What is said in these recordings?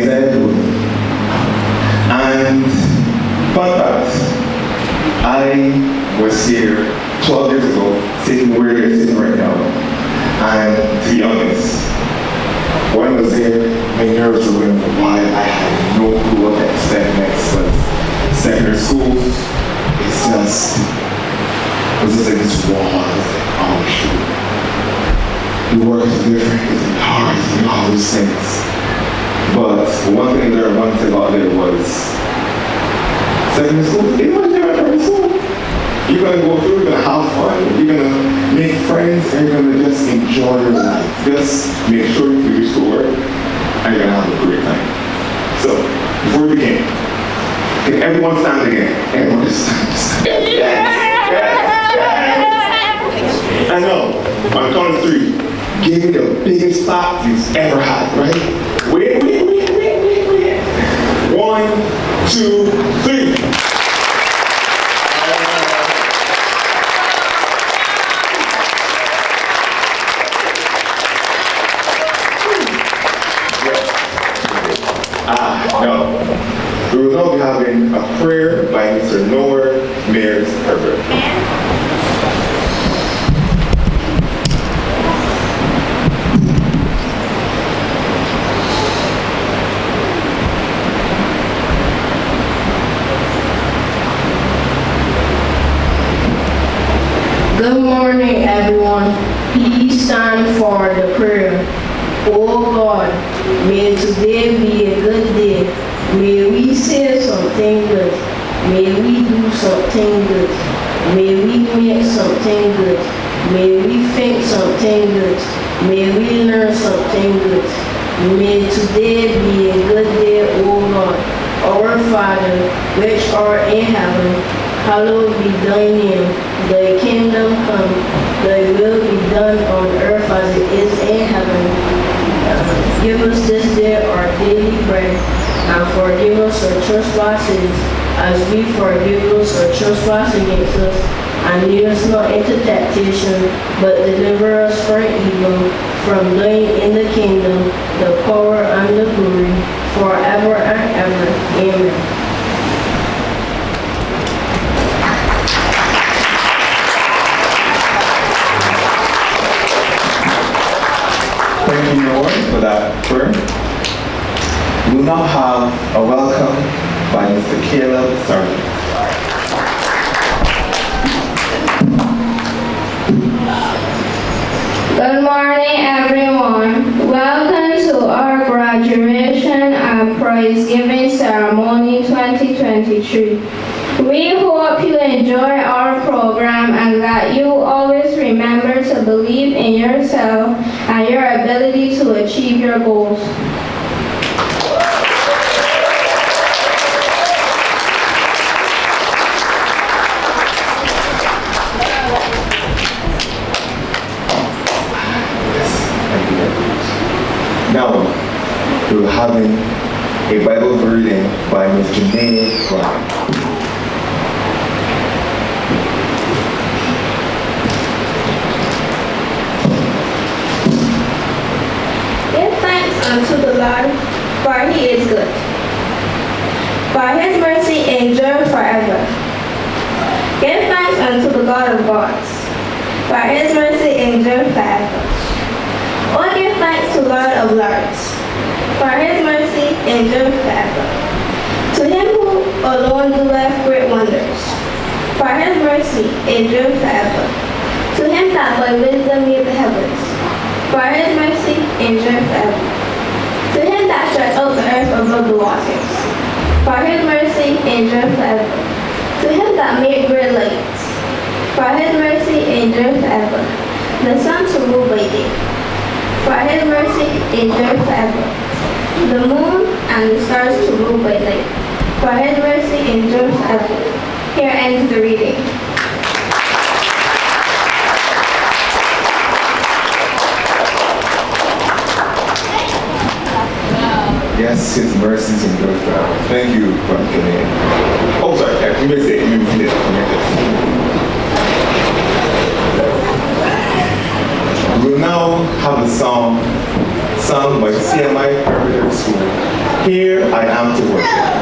Hazeain. And fun fact, I was here 12 years ago, sitting where you're sitting right now. And to be honest, when I was there, my nerves were running wild. I had no clue what to expect next. But secondary school, it was just like this wall. I was like, oh shoot. The work is different, it's hard, and all those things. But one thing that I wanted to about it was secondary school, it was different from school. You're gonna go through, you're gonna have fun, you're gonna make friends, and you're gonna just enjoy your life. Just make sure you do your schoolwork, and you're gonna have a great time. So, before we begin, can everyone stand again? Everyone just stand. Yes. I know, on the count of 3, give me the biggest clap you've ever had, right? Wait. 1, 2, 3. No. We will now be having a prayer by Mr. Noah Mears Herbert. Good morning, everyone. Please stand for the prayer. Oh God, may today be a good day. May we say something good. May we do something good. May we make something good. May we think something good. May we learn something good. May today be a good day, O God. Our Father, which art in heaven, hallowed be thy name. Thy kingdom come. Thy will be done on earth as it is in heaven. Give us this day our daily bread, and forgive us our trespasses, as we forgive those who trespass against us. And lead us not into temptation, but deliver us from evil. From thine in the kingdom, the power and the glory, forever and ever. Amen. Thank you, Lord, for that prayer. We will now have a welcome by Mr. Caleb Sargent. Good morning, everyone. Welcome to our graduation and prize giving ceremony 2023. We hope you enjoy our program and that you always remember to believe in yourself and your ability to achieve your goals. Now, we're having a Bible reading by Ms. Janae Brown. Give thanks unto the Lord, for he is good. For his mercy endureth forever. Give thanks unto the God of gods, for his mercy endureth forever. Oh, give thanks to Lord of lords, for his mercy endureth forever. To him who alone doeth great wonders, for his mercy endureth forever. To him that by wisdom made the heavens, for his mercy endureth forever. To him that stretched out the earth above the waters, for his mercy endureth forever. To him that made great lights, for his mercy endureth forever. The sun to rule by day, for his mercy endureth forever. The moon and the stars to rule by night, for his mercy endureth forever. Here ends the reading. Yes, his mercies endure forever. Thank you, Brother Janae. Oh, sorry, you may say it. You may say it. We will now have the song sung by CMI Preparatory School. Here I Am to Worship.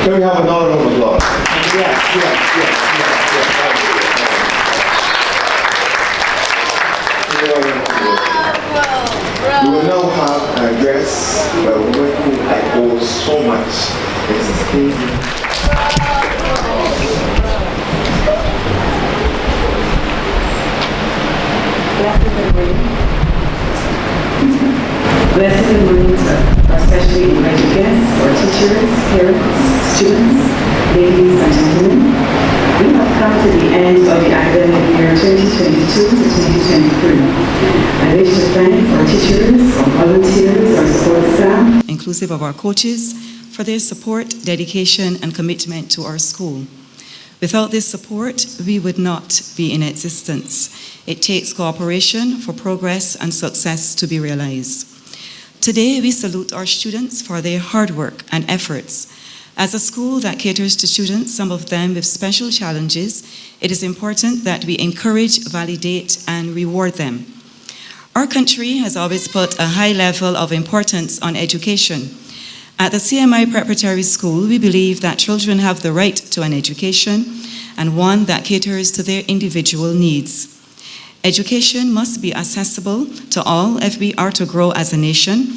Can we have another round of applause? Yes. We will now have an address by a woman who owes so much. Mrs. Hazeain. Blessed and greetings, especially invited guests, or teachers, parents, students, ladies and gentlemen. We have come to the end of the academic year 2022 to 2023. I wish to thank our teachers, our volunteers, our support staff, inclusive of our coaches, for their support, dedication, and commitment to our school. Without this support, we would not be in existence. It takes cooperation for progress and success to be realized. Today, we salute our students for their hard work and efforts. As a school that caters to students, some of them with special challenges, it is important that we encourage, validate, and reward them. Our country has always put a high level of importance on education. At the CMI Preparatory School, we believe that children have the right to an education and one that caters to their individual needs. Education must be accessible to all if we are to grow as a nation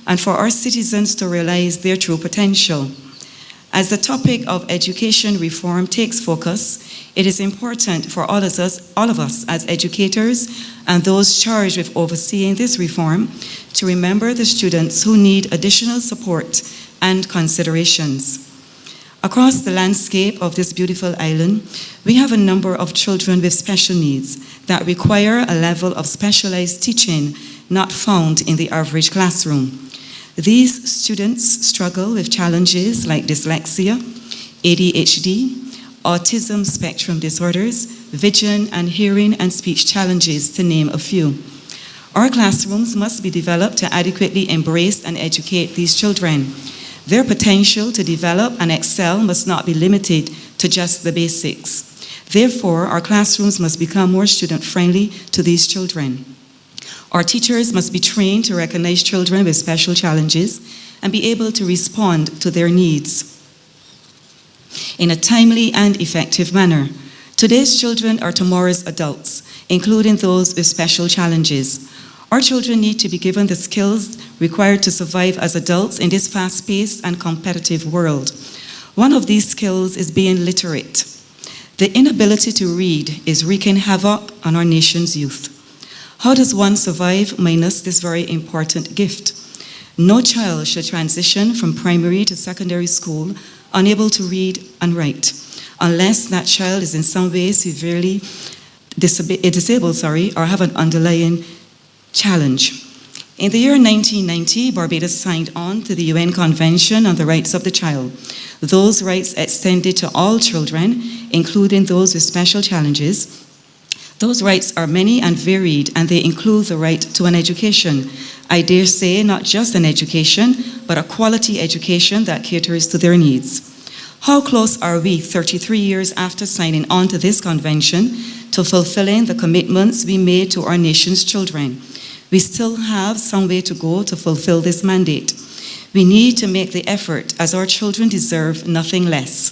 and for our citizens to realize their true potential. As the topic of education reform takes focus, it is important for all of us as educators and those charged with overseeing this reform to remember the students who need additional support and considerations. Across the landscape of this beautiful island, we have a number of children with special needs that require a level of specialized teaching not found in the average classroom. These students struggle with challenges like dyslexia, ADHD, autism spectrum disorders, vision and hearing and speech challenges, to name a few. Our classrooms must be developed to adequately embrace and educate these children. Their potential to develop and excel must not be limited to just the basics. Therefore, our classrooms must become more student-friendly to these children. Our teachers must be trained to recognize children with special challenges and be able to respond to their needs in a timely and effective manner. Today's children are tomorrow's adults, including those with special challenges. Our children need to be given the skills required to survive as adults in this fast-paced and competitive world. One of these skills is being literate. The inability to read is wreaking havoc on our nation's youth. How does one survive minus this very important gift? No child should transition from primary to secondary school unable to read and write, unless that child is in some way severely disabled, or have an underlying challenge. In the year 1990, Barbados signed on to the UN Convention on the Rights of the Child. Those rights extended to all children, including those with special challenges. Those rights are many and varied, and they include the right to an education. I dare say not just an education, but a quality education that caters to their needs. How close are we 33 years after signing on to this convention to fulfilling the commitments we made to our nation's children? We still have some way to go to fulfill this mandate. We need to make the effort, as our children deserve nothing less.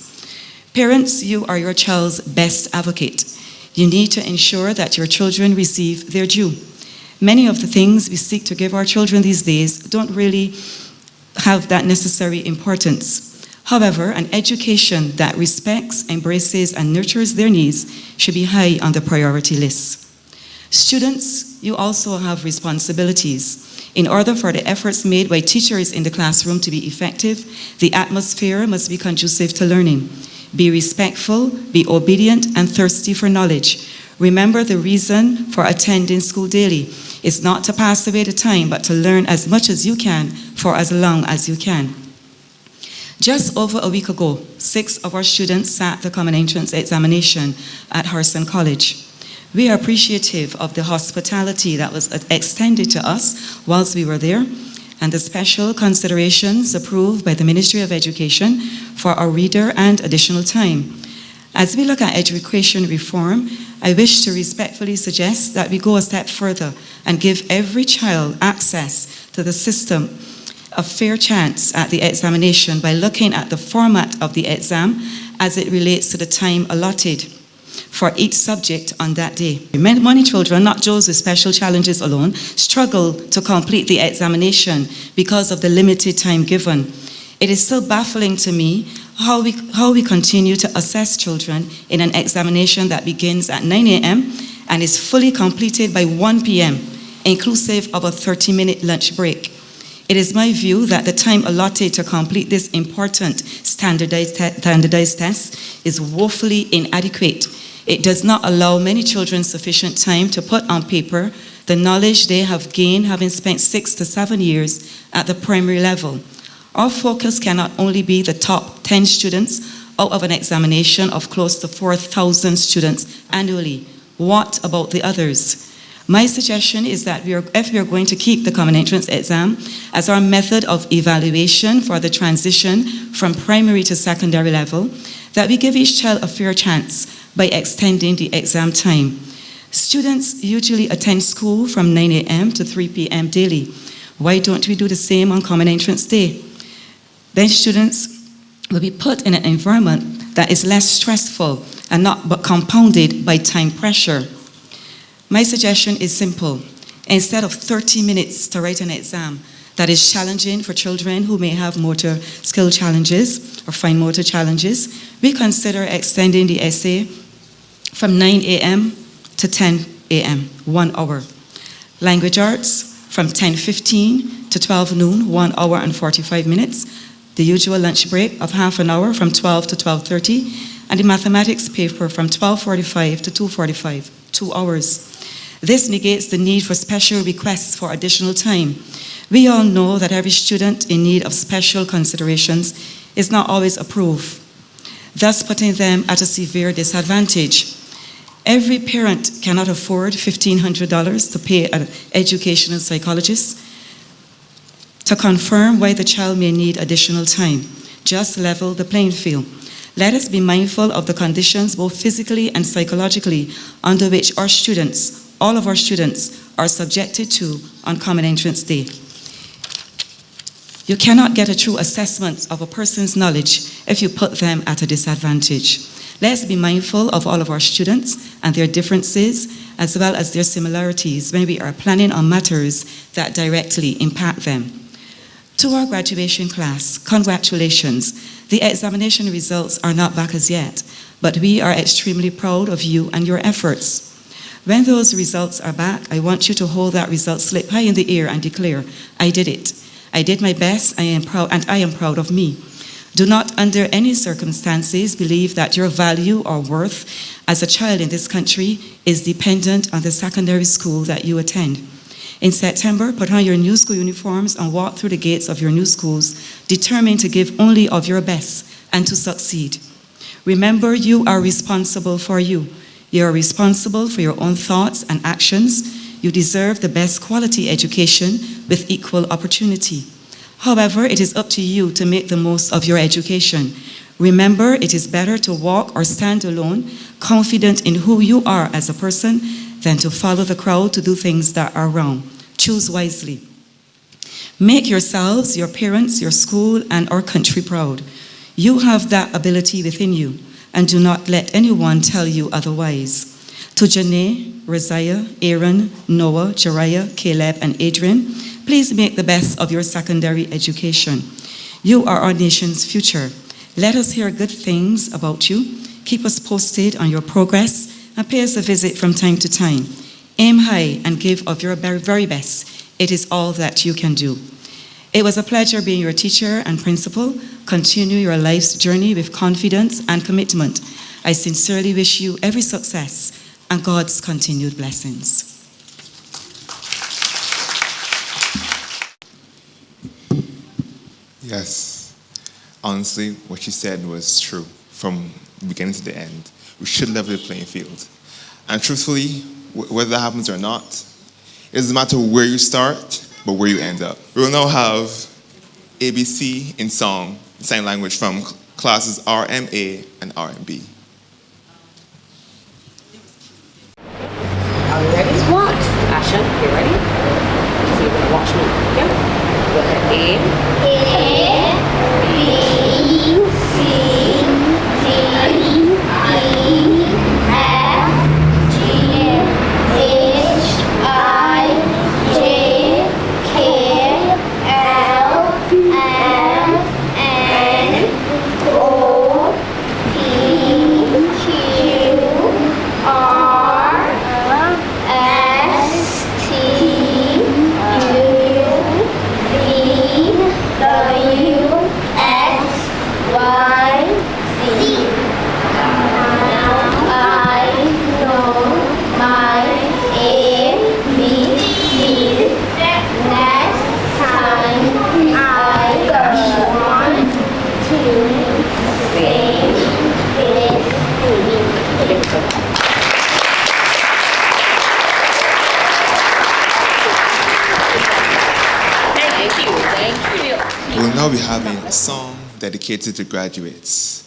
Parents, you are your child's best advocate. You need to ensure that your children receive their due. Many of the things we seek to give our children these days don't really have that necessary importance. However, an education that respects, embraces, and nurtures their needs should be high on the priority list. Students, you also have responsibilities. In order for the efforts made by teachers in the classroom to be effective, the atmosphere must be conducive to learning. Be respectful, be obedient, and thirsty for knowledge. Remember, the reason for attending school daily is not to pass away the time, but to learn as much as you can for as long as you can. Just over a week ago, 6 of our students sat the Common Entrance examination at Hazeain College. We are appreciative of the hospitality that was extended to us whilst we were there, and the special considerations approved by the Ministry of Education for our reader and additional time. As we look at education reform, I wish to respectfully suggest that we go a step further and give every child access to the system, a fair chance at the examination by looking at the format of the exam as it relates to the time allotted for each subject on that day. Many children, not those with special challenges alone, struggle to complete the examination because of the limited time given. It is still baffling to me how we continue to assess children in an examination that begins at 9 a.m. and is fully completed by 1 p.m., inclusive of a 30-minute lunch break. It is my view that the time allotted to complete this important standardized test is woefully inadequate. It does not allow many children sufficient time to put on paper the knowledge they have gained having spent 6 to 7 years at the primary level. Our focus cannot only be the top 10 students out of an examination of close to 4,000 students annually. What about the others? My suggestion is that if we are going to keep the Common Entrance exam as our method of evaluation for the transition from primary to secondary level, that we give each child a fair chance by extending the exam time. Students usually attend school from 9 a.m. to 3 p.m. daily. Why don't we do the same on Common Entrance Day? Then students will be put in an environment that is less stressful and not but compounded by time pressure. My suggestion is simple. Instead of 30 minutes to write an exam that is challenging for children who may have motor skill challenges or fine motor challenges, we consider extending the essay from 9 a.m. to 10 a.m., 1 hour. Language arts from 10:15 to 12 noon, 1 hour and 45 minutes. The usual lunch break of half an hour from 12 to 12:30, and the mathematics paper from 12:45 to 2:45, 2 hours. This negates the need for special requests for additional time. We all know that every student in need of special considerations is not always approved, thus putting them at a severe disadvantage. Every parent cannot afford $1,500 to pay an educational psychologist to confirm why the child may need additional time. Just level the playing field. Let us be mindful of the conditions, both physically and psychologically, under which our students, all of our students, are subjected to on Common Entrance Day. You cannot get a true assessment of a person's knowledge if you put them at a disadvantage. Let's be mindful of all of our students and their differences, as well as their similarities when we are planning on matters that directly impact them. To our graduation class, congratulations. The examination results are not back as yet, but we are extremely proud of you and your efforts. When those results are back, I want you to hold that result slip high in the air and declare, I did it. I did my best, I am proud, and I am proud of me. Do not, under any circumstances, believe that your value or worth as a child in this country is dependent on the secondary school that you attend. In September, put on your new school uniforms and walk through the gates of your new schools, determined to give only of your best and to succeed. Remember, you are responsible for you. You are responsible for your own thoughts and actions. You deserve the best quality education with equal opportunity. However, it is up to you to make the most of your education. Remember, it is better to walk or stand alone, confident in who you are as a person, than to follow the crowd to do things that are wrong. Choose wisely. Make yourselves, your parents, your school, and our country proud. You have that ability within you, and do not let anyone tell you otherwise. To Janae, Rosiah, Aaron, Noah, Jariah, Caleb, and Adrian, please make the best of your secondary education. You are our nation's future. Let us hear good things about you. Keep us posted on your progress and pay us a visit from time to time. Aim high and give of your very best. It is all that you can do. It was a pleasure being your teacher and principal. Continue your life's journey with confidence and commitment. I sincerely wish you every success and God's continued blessings. Yes, honestly, what she said was true from the beginning to the end. We should level the playing field. And truthfully, whether that happens or not, it doesn't matter where you start, but where you end up. We will now have ABC in song, sign language from classes RMA and RMB. Are you ready? What? Asha, you ready? So you're gonna watch me. Yeah. Go ahead. A, B, C, D, E, F, G, H, I, J, K, L, M, N, O, P, Q, R, S, T, U, V, W, X, Y, Z. Now I know my ABCs. Next time I want to say it. Thank you. We'll now be having a song dedicated to graduates.